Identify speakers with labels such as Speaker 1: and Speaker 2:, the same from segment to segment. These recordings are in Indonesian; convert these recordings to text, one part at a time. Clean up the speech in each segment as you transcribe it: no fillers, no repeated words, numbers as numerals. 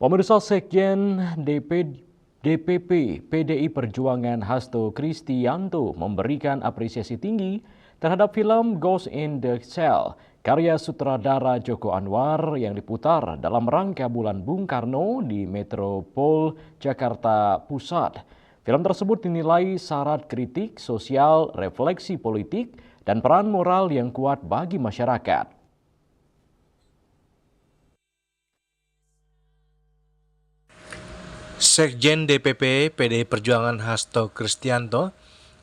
Speaker 1: Pemirsa Sekjen DPP PDI Perjuangan Hasto Kristianto memberikan apresiasi tinggi terhadap film Ghost in the Shell karya sutradara Joko Anwar yang diputar dalam rangka Bulan Bung Karno di Metropol Jakarta Pusat. Film tersebut dinilai syarat kritik sosial, refleksi politik, dan peran moral yang kuat bagi masyarakat.
Speaker 2: Sekjen DPP PDI Perjuangan Hasto Kristianto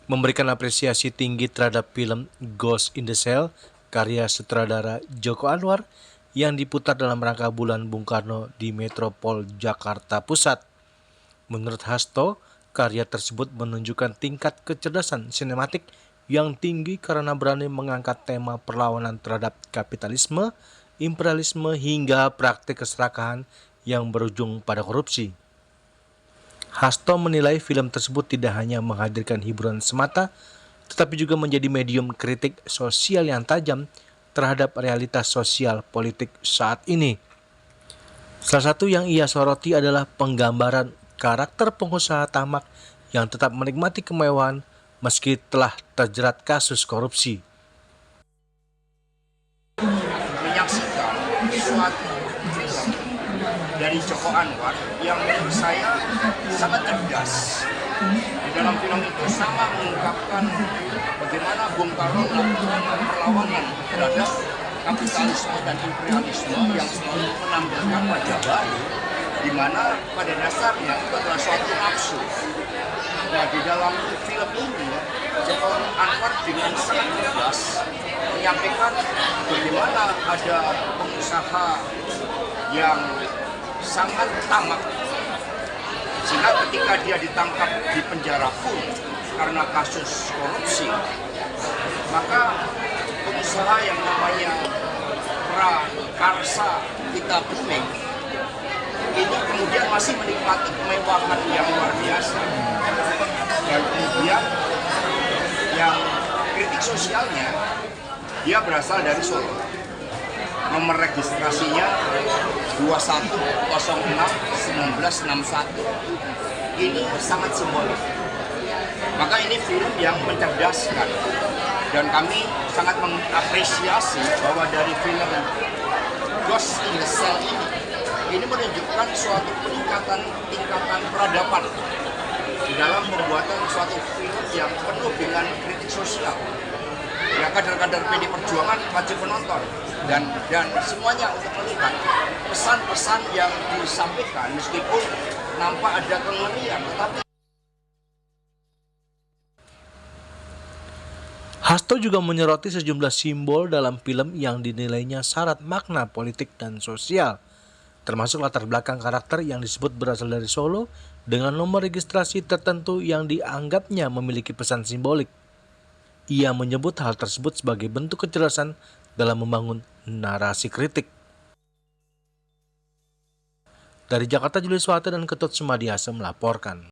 Speaker 2: memberikan apresiasi tinggi terhadap film Ghost in the Shell karya sutradara Joko Anwar yang diputar dalam rangka Bulan Bung Karno di Metropol Jakarta Pusat. Menurut Hasto, karya tersebut menunjukkan tingkat kecerdasan sinematik yang tinggi karena berani mengangkat tema perlawanan terhadap kapitalisme, imperialisme hingga praktik keserakahan yang berujung pada korupsi. Hasto menilai film tersebut tidak hanya menghadirkan hiburan semata, tetapi juga menjadi medium kritik sosial yang tajam terhadap realitas sosial politik saat ini. Salah satu yang ia soroti adalah penggambaran karakter pengusaha tamak yang tetap menikmati kemewahan meski telah terjerat kasus korupsi.
Speaker 3: Menyaksikan suatu film dari Joko Anwar yang menurut saya sangat cerdas. Di dalam film itu sama mengungkapkan bagaimana Bung Karno melakukan perlawanan terhadap kapitalisme dan imperialisme yang selalu menampilkan wajah baru, di mana pada dasarnya itu adalah suatu nafsu. Nah, di dalam film ini Joko Anwar dengan sangat cerdas menyampaikan bagaimana ada pengusaha yang sangat tamak, sehingga ketika dia ditangkap di penjara pun karena kasus korupsi, maka pengusaha yang namanya Prakarsa Pita Buming ini kemudian masih menikmati kemewahan yang luar biasa, dan kemudian yang kritik sosialnya dia berasal dari Solo. Nomor registrasinya 2106-1961. Ini sangat simbolik. Maka ini film yang mencerdaskan, dan kami sangat mengapresiasi bahwa dari film Ghost in the Shell ini menunjukkan suatu tingkatan peradaban di dalam pembuatan suatu film yang penuh dengan kritik sosial. Ya, kader-kader PD Perjuangan wajib menonton dan semuanya untuk melihat pesan-pesan yang disampaikan, meskipun nampak ada kengerian, tetapi
Speaker 2: Hasto juga menyoroti sejumlah simbol dalam film yang dinilainya syarat makna politik dan sosial, termasuk latar belakang karakter yang disebut berasal dari Solo dengan nomor registrasi tertentu yang dianggapnya memiliki pesan simbolik. Ia menyebut hal tersebut sebagai bentuk kecerdasan dalam membangun narasi kritik. Dari Jakarta, Julius Wate dan Ketut Sumadiasa melaporkan.